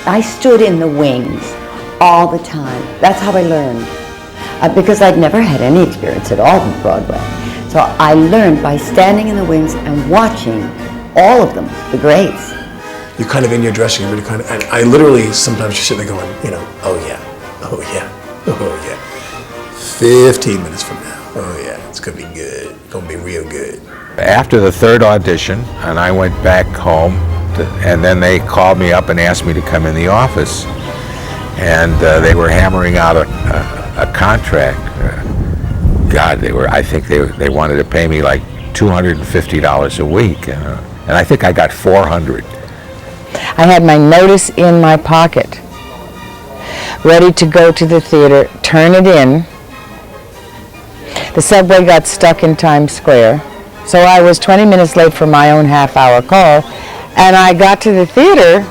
I stood in the wings all the time. That's how I learned. Because I'd never had any experience at all in Broadway. So I learned by standing in the wings and watching all of them, the greats. You're kind of in your dressing room, and I literally sometimes just sit there going, oh yeah, oh yeah, oh yeah. 15 minutes from now, oh yeah, it's gonna be good, it's gonna be real good. After the third audition, and I went back home, and then they called me up and asked me to come in the office. And they were hammering out a contract. God, I think they wanted to pay me like $250 a week, and I think I got $400. I had my notice in my pocket, ready to go to the theater, turn it in. The subway got stuck in Times Square, so I was 20 minutes late for my own half-hour call, and I got to the theater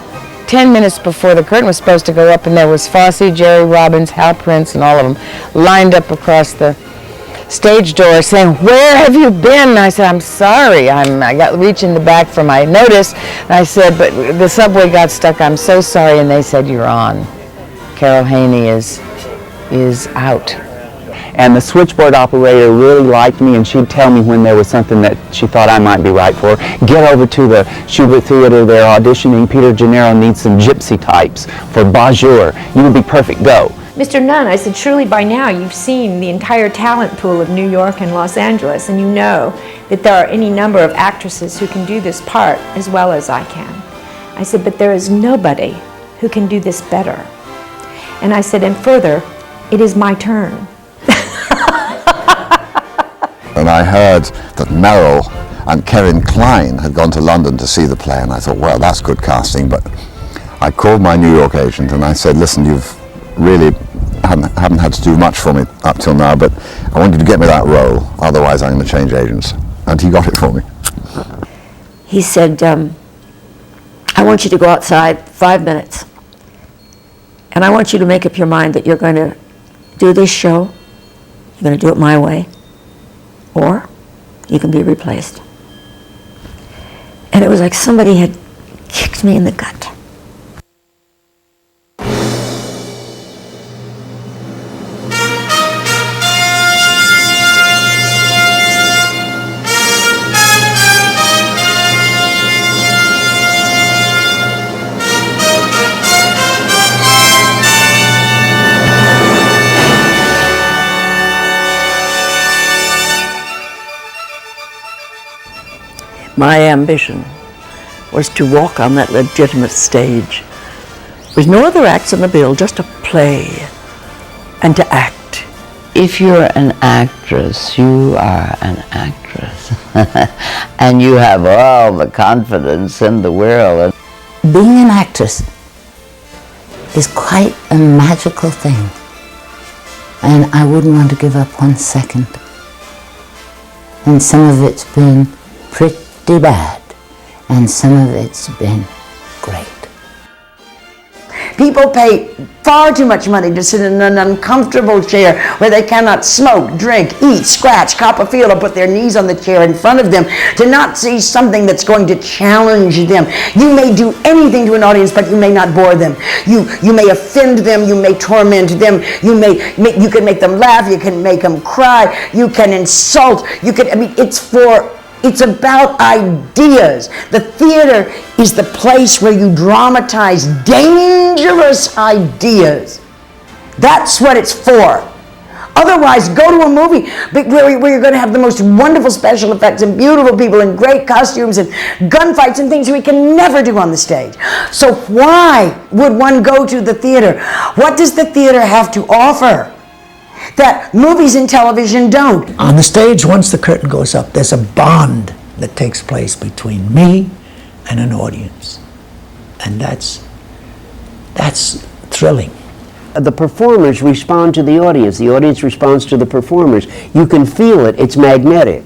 10 minutes before the curtain was supposed to go up, and there was Fosse, Jerry Robbins, Hal Prince, and all of them lined up across the stage door saying, "Where have you been?" And I said, "I'm sorry, I got reaching the back for my notice." And I said, "But the subway got stuck, I'm so sorry." And they said, "You're on. Carol Haney is out." And the switchboard operator really liked me, and she'd tell me when there was something that she thought I might be right for. "Get over to the Schubert Theater, they're auditioning. Peter Gennaro needs some gypsy types for Bonjour. You would be perfect, go." Mr. Nunn, I said, surely by now you've seen the entire talent pool of New York and Los Angeles, and you know that there are any number of actresses who can do this part as well as I can. I said, but there is nobody who can do this better. And I said, and further, it is my turn. And I heard that Meryl and Kevin Kline had gone to London to see the play, and I thought, well, that's good casting. But I called my New York agent and I said, listen, you've really haven't had to do much for me up till now, but I want you to get me that role, otherwise I'm going to change agents. And he got it for me. He said, I want you to go outside 5 minutes, and I want you to make up your mind that you're going to do this show, you're going to do it my way, or you can be replaced. And it was like somebody had kicked me in the gut. My ambition was to walk on that legitimate stage with no other acts on the bill, just to play and to act. If you're an actress, you are an actress. And you have all the confidence in the world. Being an actress is quite a magical thing. And I wouldn't want to give up 1 second. And some of it's been pretty bad, and some of it's been great. People pay far too much money to sit in an uncomfortable chair where they cannot smoke, drink, eat, scratch, cop a feel, or put their knees on the chair in front of them, to not see something that's going to challenge them. You may do anything to an audience, but you may not bore them. You may offend them, you may torment them, you can make them laugh, you can make them cry, you can insult, it's about ideas. The theater is the place where you dramatize dangerous ideas. That's what it's for. Otherwise, go to a movie where you're going to have the most wonderful special effects and beautiful people and great costumes and gunfights and things we can never do on the stage. So why would one go to the theater? What does the theater have to offer that movies and television don't? On the stage, once the curtain goes up, there's a bond that takes place between me and an audience. And that's thrilling. The performers respond to the audience responds to the performers. You can feel it, it's magnetic.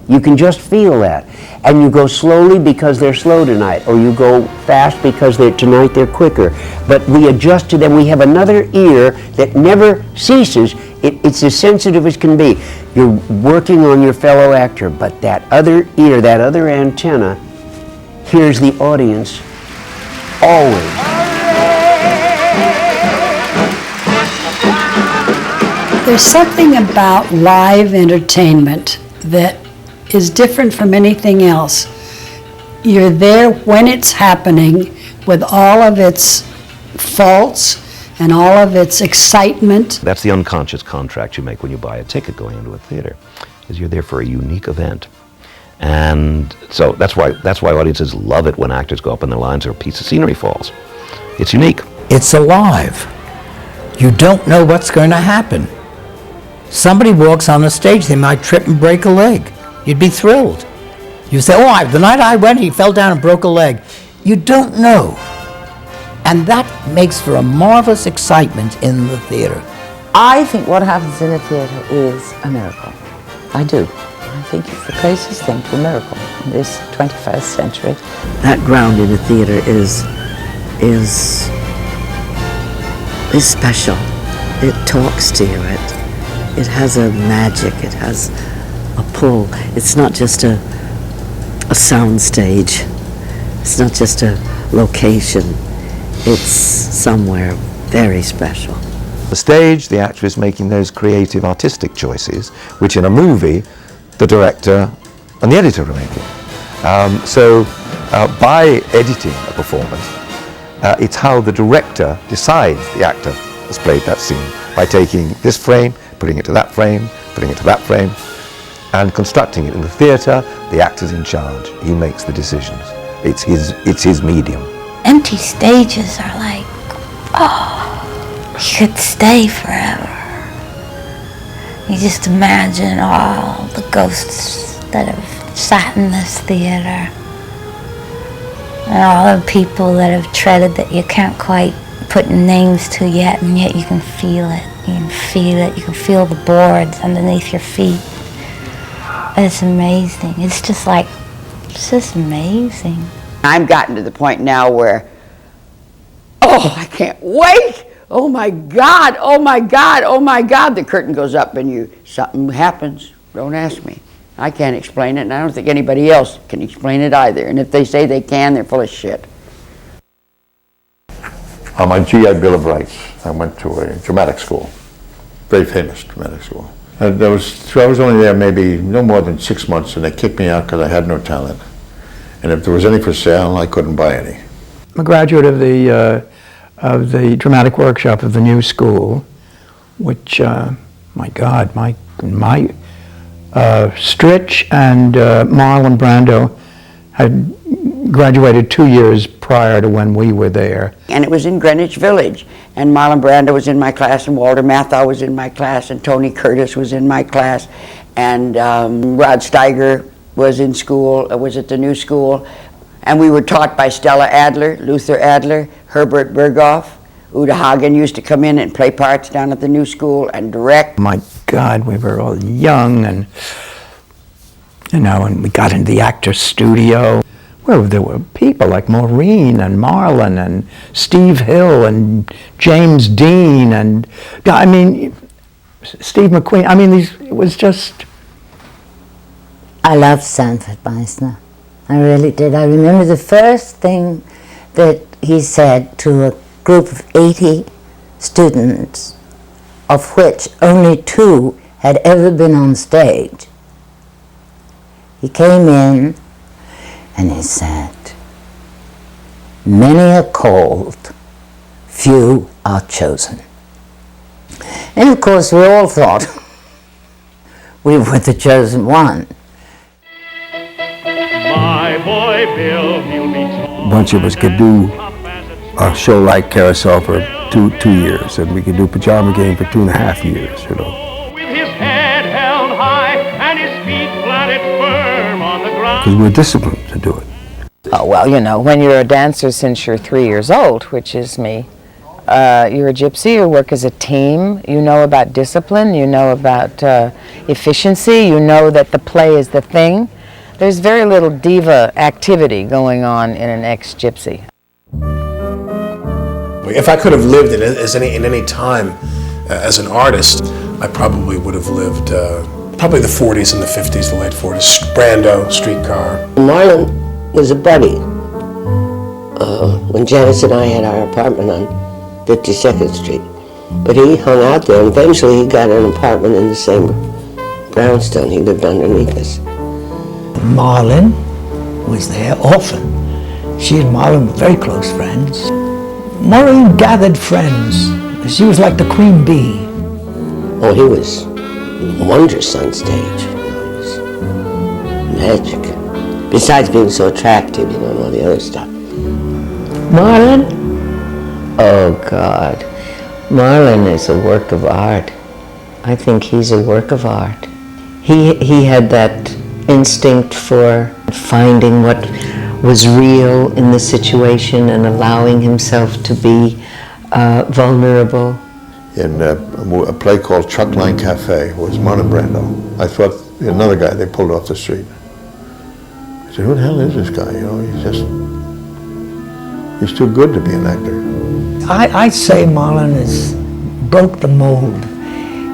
You can just feel that. And you go slowly because they're slow tonight, or you go fast because tonight they're quicker. But we adjust to them. We have another ear that never ceases. It's as sensitive as can be. You're working on your fellow actor, but that other ear, that other antenna, hears the audience always. There's something about live entertainment that is different from anything else. You're there when it's happening with all of its faults and all of its excitement. That's the unconscious contract you make when you buy a ticket going into a theater, is you're there for a unique event. And so that's why audiences love it when actors go up in their lines or a piece of scenery falls. It's unique. It's alive. You don't know what's going to happen. Somebody walks on the stage, they might trip and break a leg. You'd be thrilled. You say, oh, the night I went, he fell down and broke a leg. You don't know. And that makes for a marvelous excitement in the theater. I think what happens in a theater is a miracle. I do. I think it's the closest thing to a miracle in this 21st century. That ground in a theater is special. It talks to you. It has a magic. It has a pull. It's not just a sound stage. It's not just a location. It's somewhere very special. The stage, the actor is making those creative, artistic choices, which in a movie, the director and the editor are making. So by editing a performance, it's how the director decides the actor has played that scene, by taking this frame, putting it to that frame, putting it to that frame, and constructing it. In the theatre, the actor's in charge. He makes the decisions. It's his medium. Empty stages are like, oh, you could stay forever. You just imagine all the ghosts that have sat in this theater, and all the people that have treaded that you can't quite put names to yet, and yet you can feel it. You can feel it. You can feel the boards underneath your feet. It's amazing. It's just amazing. I've gotten to the point now where, oh, I can't wait. Oh my God, oh my God, oh my God. The curtain goes up and something happens. Don't ask me. I can't explain it, and I don't think anybody else can explain it either. And if they say they can, they're full of shit. On my GI Bill of Rights, I went to a dramatic school, very famous dramatic school. And I was only there maybe no more than 6 months, and they kicked me out because I had no talent. And if there was any for sale, I couldn't buy any. I'm a graduate of the dramatic workshop of the new school, which, my God, my Stritch and Marlon Brando had graduated 2 years prior to when we were there. And it was in Greenwich Village. And Marlon Brando was in my class, and Walter Matthau was in my class, and Tony Curtis was in my class, and Rod Steiger was in school, was at the new school. And we were taught by Stella Adler, Luther Adler, Herbert Berghoff. Uta Hagen used to come in and play parts down at the new school and direct. My God, we were all young, and and we got into the actor's studio where there were people like Maureen and Marlon and Steve Hill and James Dean and, Steve McQueen. It was just... I loved Sanford Meisner. I really did. I remember the first thing that he said to a group of 80 students, of which only 2 had ever been on stage. He came in and he said, "Many are called, few are chosen." And of course we all thought we were the chosen one. My boy Bill, he'll be tall. A bunch of us could do a show like Carousel for two years, and we could do Pajama Game for 2.5 years, With his head held high and his feet planted firm on the ground. because we're disciplined to do it. Oh, well, when you're a dancer since you're 3 years old, which is me, you're a gypsy, you work as a team, you know about discipline, you know about efficiency, you know that the play is the thing. There's very little diva activity going on in an ex-gypsy. If I could have lived in any time as an artist, I probably would have lived probably the 40s and the 50s, the late 40s. Brando, Streetcar. Marlon was a buddy. When Janice and I had our apartment on 52nd Street. But he hung out there, and eventually he got an apartment in the same brownstone. He lived underneath us. Marlon was there often. She and Marlon were very close friends. Maureen gathered friends. She was like the queen bee. Oh, he was wondrous on stage. It was magic. Besides being so attractive, and all the other stuff. Marlon? Oh, God. Marlon is a work of art. I think he's a work of art. He had that instinct for finding what was real in the situation and allowing himself to be vulnerable. In a play called Chuck Line Cafe was Marlon Brando. I thought another guy they pulled off the street. I said, who the hell is this guy? He's too good to be an actor. I'd say Marlon broke the mold.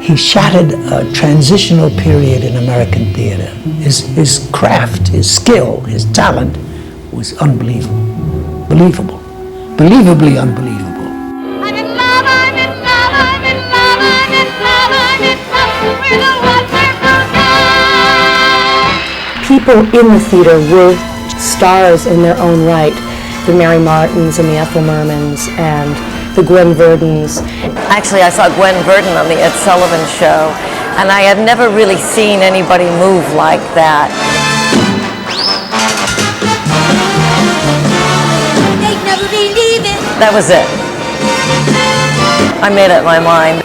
He shattered a transitional period in American theater. His craft, his skill, his talent was unbelievable. Believably unbelievable. People in the theater were stars in their own right. The Mary Martins and the Ethel Mermans and the Gwen Verdons. Actually, I saw Gwen Verdon on the Ed Sullivan Show, and I had never really seen anybody move like that. They'd never believe it. That was it. I made up my mind.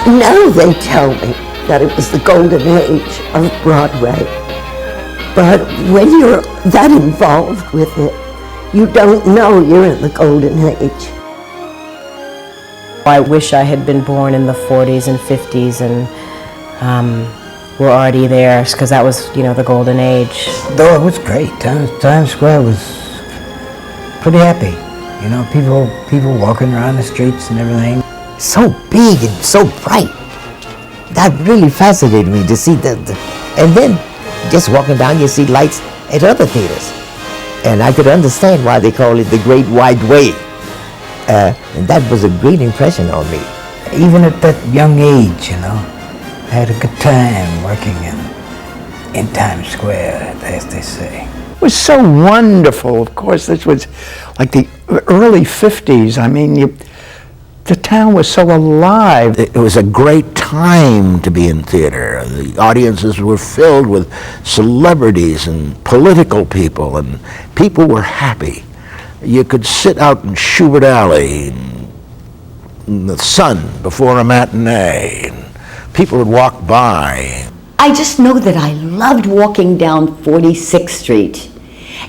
Now they tell me that it was the golden age of Broadway. But when you're that involved with it, you don't know you're in the golden age. I wish I had been born in the 40s and 50s and were already there, because that was, the golden age. Though it was great. Times Square was pretty happy. People walking around the streets and everything. So big and so bright. That really fascinated me to see and then just walking down you see lights at other theaters. And I could understand why they call it the Great Wide Way. And that was a great impression on me. Even at that young age, I had a good time working in Times Square, as they say. It was so wonderful. Of course, this was like the early 50s. I mean, the town was so alive. It was a great time to be in theater. The audiences were filled with celebrities and political people, and people were happy. You could sit out in Schubert Alley in the sun before a matinee, and people would walk by. I just know that I loved walking down 46th Street,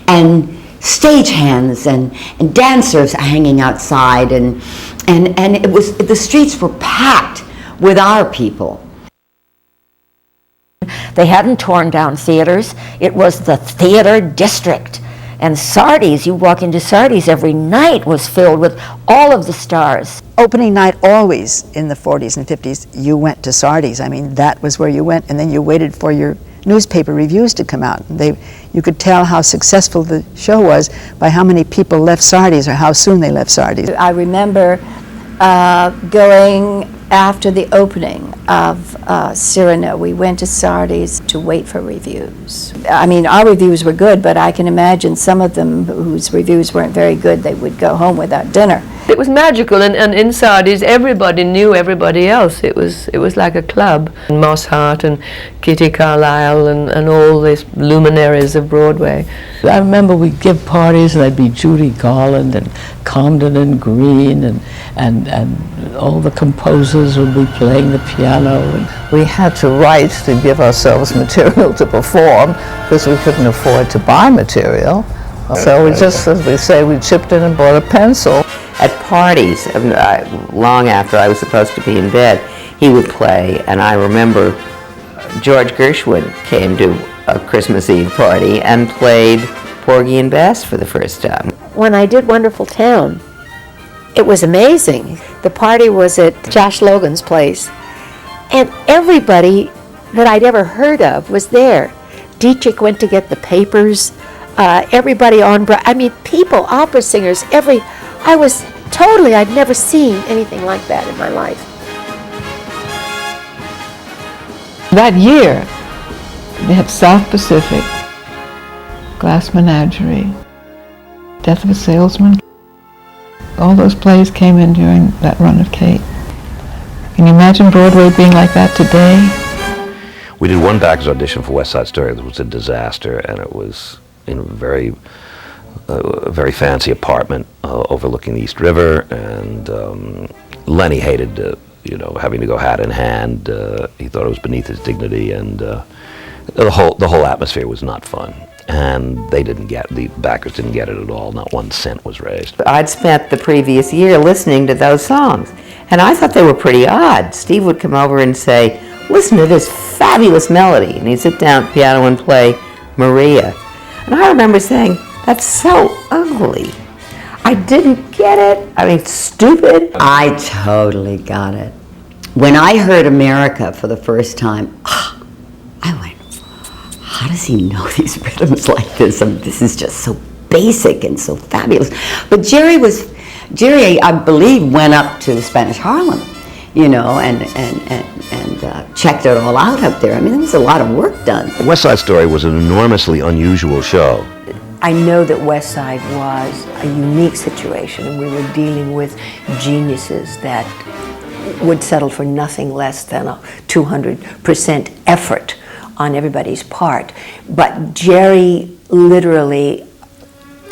and stagehands and dancers hanging outside, and it was, the streets were packed with our people. They hadn't torn down theaters. It was the theater district. And Sardi's, you walk into Sardi's every night, was filled with all of the stars. Opening night, always in the 40s and 50s, you went to Sardi's. I mean, that was where you went, and then you waited for your newspaper reviews to come out. You could tell how successful the show was by how many people left Sardi's or how soon they left Sardi's. I remember going after the opening of Cyrano. We went to Sardi's to wait for reviews. I mean, our reviews were good, but I can imagine some of them whose reviews weren't very good, they would go home without dinner. It was magical, and in Sardi's everybody knew everybody else. It was like a club. Moss Hart and Kitty Carlisle and all these luminaries of Broadway. I remember we'd give parties and there'd be Judy Garland and Condon and Green and all the composers would be playing the piano. And we had to write to give ourselves material to perform because we couldn't afford to buy material. So we just, as we say, we chipped in and bought a pencil. At parties, long after I was supposed to be in bed, he would play, and I remember George Gershwin came to a Christmas Eve party and played Porgy and Bess for the first time. When I did Wonderful Town, it was amazing. The party was at Josh Logan's place, and everybody that I'd ever heard of was there. Dietrich went to get the papers everybody on Broadway. I mean, people, opera singers, I'd never seen anything like that in my life. That year, they had South Pacific, Glass Menagerie, Death of a Salesman. All those plays came in during that run of Kate. Can you imagine Broadway being like that today? We did one backers audition for West Side Story. It was a disaster, and it was in a very fancy apartment overlooking the East River, and Lenny hated having to go hat in hand. He thought it was beneath his dignity, and the whole atmosphere was not fun. And the backers didn't get it at all. Not 1 cent was raised. I'd spent the previous year listening to those songs, and I thought they were pretty odd. Steve would come over and say, "Listen to this fabulous melody," and he'd sit down at the piano and play Maria. And I remember saying, "That's so ugly. I didn't get it. I mean, it's stupid." I totally got it. When I heard America for the first time, I went, how does he know these rhythms like this? I mean, this is just so basic and so fabulous. But Jerry, I believe, went up to Spanish Harlem, and checked it all out up there. I mean, there was a lot of work done. West Side Story was an enormously unusual show. I know that West Side was a unique situation, and we were dealing with geniuses that would settle for nothing less than a 200% effort on everybody's part. But Jerry literally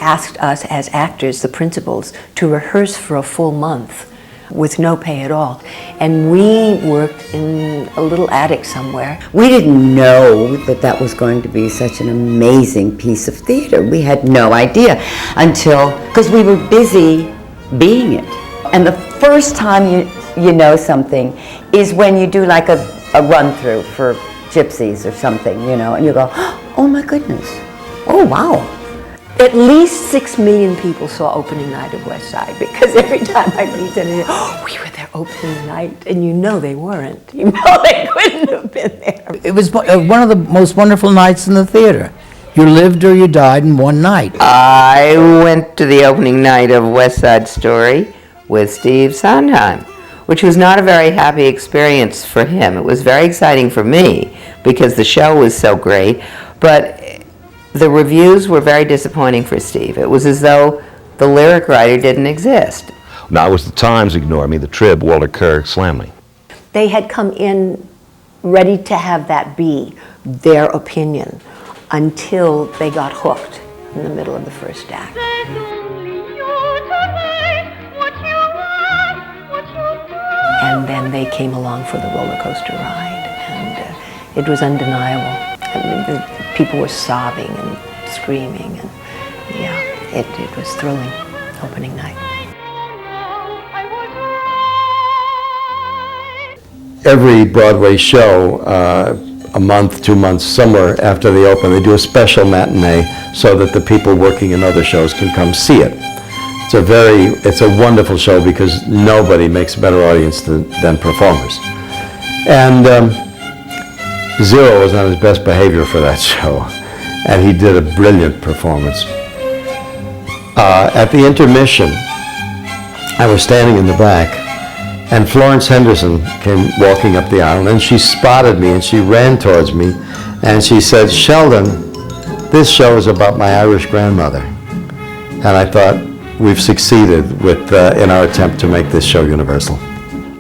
asked us as actors, the principals, to rehearse for a full month with no pay at all. And we worked in a little attic somewhere. We didn't know that was going to be such an amazing piece of theater. We had no idea because we were busy being it. And the first time you know something is when you do like a run-through for Gypsies or something, and you go, oh my goodness, oh wow. At least 6 million people saw opening night of West Side, because every time I meet them, they say, we were there opening night, and they weren't. They couldn't have been there. It was one of the most wonderful nights in the theater. You lived or you died in one night. I went to the opening night of West Side Story with Steve Sondheim, which was not a very happy experience for him. It was very exciting for me because the show was so great, but the reviews were very disappointing for Steve. It was as though the lyric writer didn't exist. Now, it was the Times ignore me, the Trib, Walter Kerr slammed me. They had come in ready to have that be their opinion until they got hooked in the middle of the first act. And then they came along for the roller coaster ride, and it was undeniable. I mean, the people were sobbing and screaming, and it was thrilling opening night. Every Broadway show, a month, 2 months, somewhere after they open, they do a special matinee so that the people working in other shows can come see it. It's a wonderful show because nobody makes a better audience than performers. And Zero was on his best behavior for that show, and he did a brilliant performance. At the intermission, I was standing in the back, and Florence Henderson came walking up the aisle, and she spotted me, and she ran towards me, and she said, "Sheldon, this show is about my Irish grandmother." And I thought, we've succeeded in our attempt to make this show universal.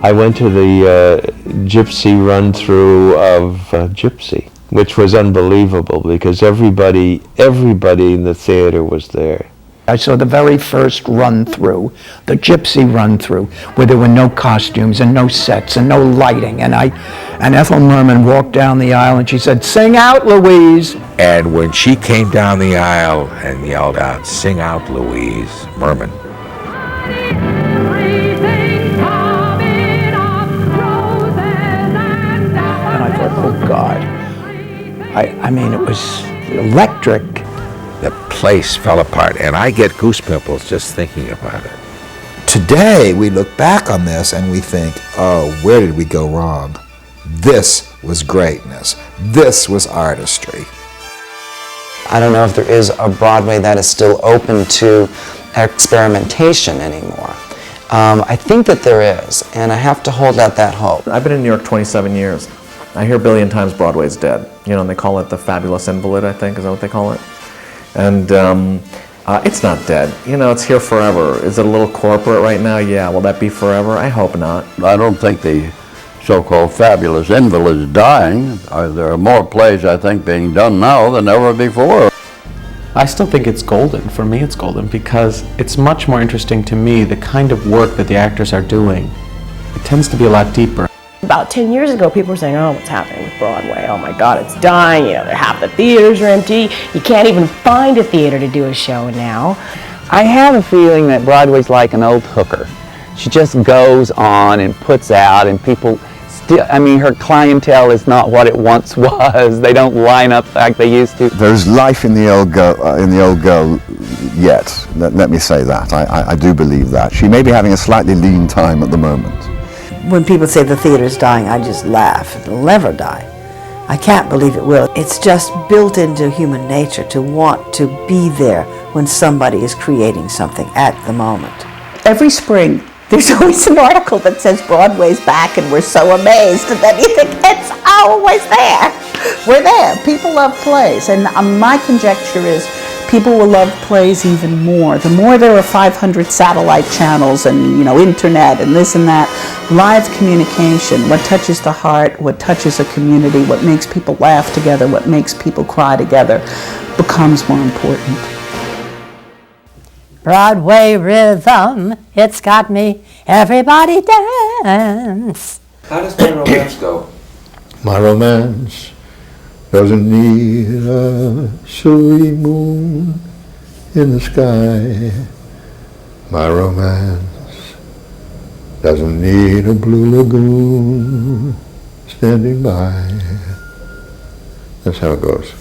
I went to the Gypsy run-through of Gypsy, which was unbelievable because everybody in the theater was there. I saw the very first run-through, the Gypsy run-through, where there were no costumes and no sets and no lighting. And Ethel Merman walked down the aisle and she said, "Sing out, Louise!" And when she came down the aisle and yelled out, "Sing out, Louise," Merman. And I thought, oh God. I mean, it was electric. The place fell apart, and I get goose pimples just thinking about it. Today, we look back on this and we think, oh, where did we go wrong? This was greatness. This was artistry. I don't know if there is a Broadway that is still open to experimentation anymore. I think that there is, and I have to hold out that hope. I've been in New York 27 years. I hear a billion times Broadway's dead. You know, and they call it the fabulous invalid, I think, is that what they call it? And it's not dead. You know, it's here forever. Is it a little corporate right now? Yeah. Will that be forever? I hope not. I don't think the so-called fabulous invalid is dying. There are more plays, I think, being done now than ever before. I still think it's golden. For me, it's golden because it's much more interesting to me, the kind of work that the actors are doing. It tends to be a lot deeper. About 10 years ago, people were saying, oh, what's happening with Broadway? Oh my God, it's dying. You know, half the theaters are empty. You can't even find a theater to do a show now. I have a feeling that Broadway's like an old hooker. She just goes on and puts out, and people still, I mean, her clientele is not what it once was. They don't line up like they used to. There's life in the old girl yet. Let me say that. I do believe that. She may be having a slightly lean time at the moment. When people say the theater's dying, I just laugh. It'll never die. I can't believe it will. It's just built into human nature to want to be there when somebody is creating something at the moment. Every spring, there's always an article that says Broadway's back and we're so amazed, and then you think it's always there. We're there. People love plays, and my conjecture is people will love plays even more. The more there are 500 satellite channels and, you know, internet and this and that, live communication, what touches the heart, what touches a community, what makes people laugh together, what makes people cry together, becomes more important. Broadway rhythm, it's got me, everybody dance. How does My Romance go? My romance doesn't need a silvery moon in the sky. My romance doesn't need a blue lagoon standing by. That's how it goes.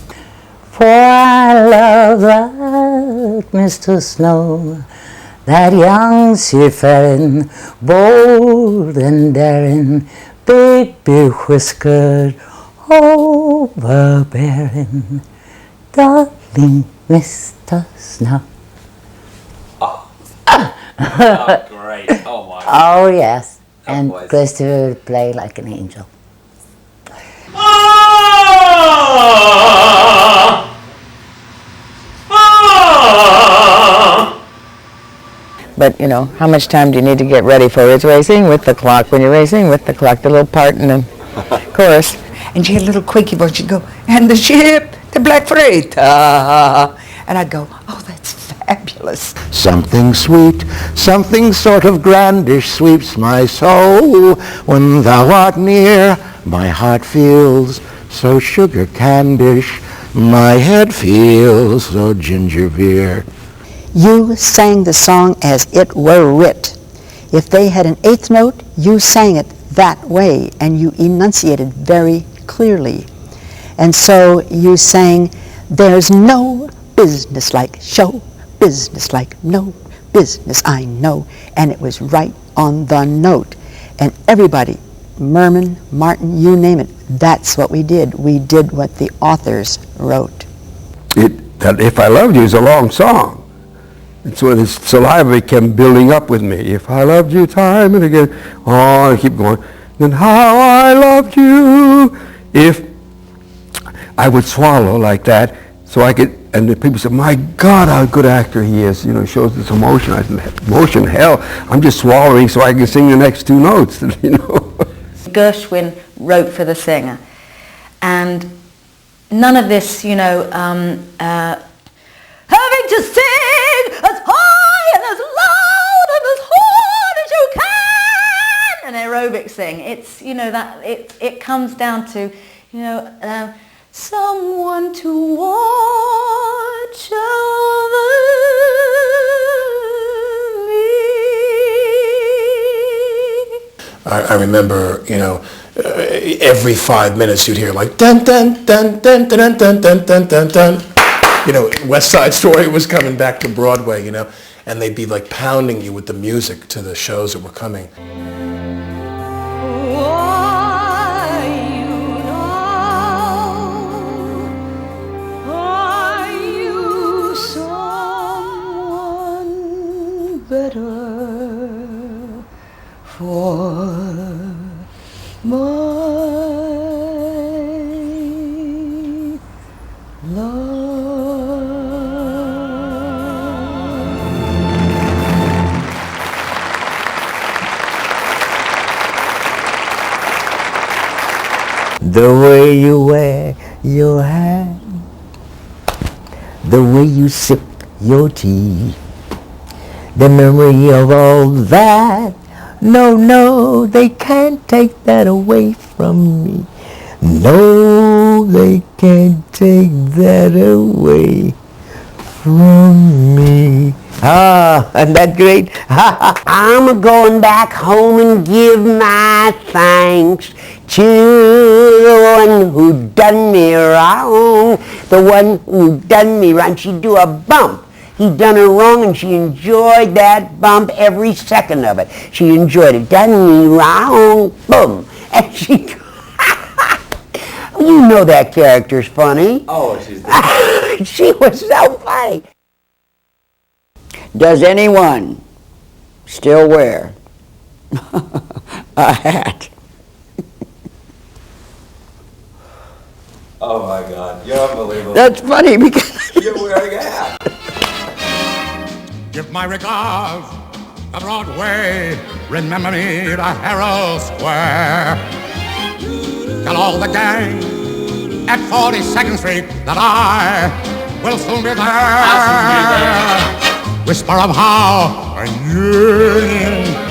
For I love that Mr. Snow, that young seafaring, bold and daring, baby whiskered, overbearing, darling Mr. Snow. Oh, great. Oh, my God. Oh, yes. And Christopher would play like an angel. But, you know, how much time do you need to get ready for it? It's racing with the clock. When you're racing with the clock, the little part in the chorus. And she had a little quaky voice. She'd go, and the ship, the black freight. And I'd go, oh, that's fabulous. Something sweet, something sort of grandish sweeps my soul. When thou art near, my heart feels so sugar candish. My head feels so ginger beer. You sang the song as it were writ. If they had an eighth note, you sang it that way, and you enunciated very clearly. And so you sang, there's no business like show, business like no business I know. And it was right on the note. And everybody, Merman, Martin, you name it, that's what we did. We did what the authors wrote. That If I Loved You is a long song. It's when his saliva kept building up with me. If I loved you time and again, oh, I keep going. Then how I loved you. If I would swallow like that, so I could, and the people said, my God, how good actor he is. You know, shows this emotion. I said, emotion, hell, I'm just swallowing so I can sing the next two notes, you know. Gershwin wrote for the singer. And none of this, you know, having to sing as high and as loud and as hard as you can, an aerobic thing. It's, you know, that it comes down to, you know, someone to watch over me. I remember, you know, every 5 minutes you'd hear like dun dun dun dun dun dun dun dun dun dun. You know, West Side Story was coming back to Broadway, you know, and they'd be like pounding you with the music to the shows that were coming. Are The way you wear your hat, the way you sip your tea, the memory of all that. No, no, they can't take that away from me. No, they can't take that away from me. Ah, isn't that great? I'm a-going back home and give my thanks to the one who done me wrong. The one who done me wrong. She'd do a bump. He done her wrong and she enjoyed that bump every second of it. She enjoyed it. Done me wrong, boom. And she... You know that character's funny. Oh, she's She was so funny. Does anyone still wear a hat? Oh my God, you're unbelievable. That's funny because you're wearing a hat. Give my regards to Broadway. Remember me to Herald Square. Tell all the gang at 42nd Street that I will soon be there. Whisper of how a union